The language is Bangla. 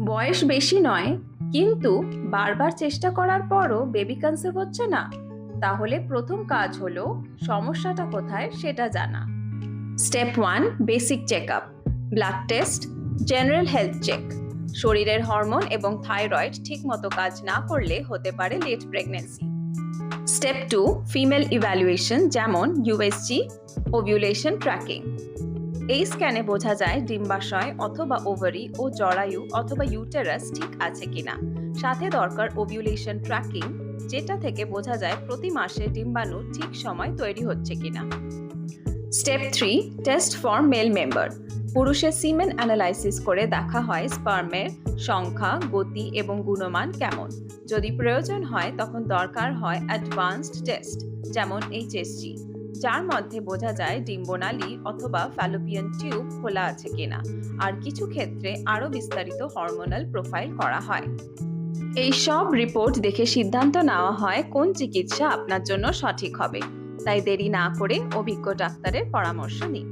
বয়স বেশি নয়, কিন্তু বারবার চেষ্টা করার পরও বেবি কনসিভ হচ্ছে না, তাহলে প্রথম কাজ হলো সমস্যাটা কোথায় সেটা জানা। Step 1, basic checkup, blood test, general health check. শরীরের হরমোন এবং থাইরয়েড ঠিকমতো কাজ না করলে হতে পারে late pregnancy. Step 2, female evaluation, যেমন ইউএসজি, ওভিউলেশন ট্র্যাকিং। এই স্ক্যানে বোঝা যায় ডিম্বাশয় অথবা ওভারি ও জরায়ু অথবা ইউটেরাস ঠিক আছে কিনা। সাথে দরকার ওভিউলেশন ট্র্যাকিং, যেটা থেকে বোঝা যায় প্রতি মাসে ডিম্বাণু ঠিক সময় তৈরি হচ্ছে কিনা। Step 3, test for mail member. পুরুষের সিমেন অ্যানালাইসিস করে দেখা হয় স্পার্মের সংখ্যা, গতি এবং গুণমান কেমন। যদি প্রয়োজন হয় তখন দরকার হয় অ্যাডভান্সড টেস্ট, যেমন এইচএসজি, যার মধ্যে বোঝা যায় ডিম্বনালী অথবা ফ্যালোপিয়ান টিউব খোলা আছে কিনা। আর কিছু ক্ষেত্রে আরও বিস্তারিত হরমোনাল প্রোফাইল করা হয়। এই সব রিপোর্ট দেখে সিদ্ধান্ত নেওয়া হয় কোন চিকিৎসা আপনার জন্য সঠিক হবে। তাই দেরি না করে অভিজ্ঞ ডাক্তারের পরামর্শ নিন।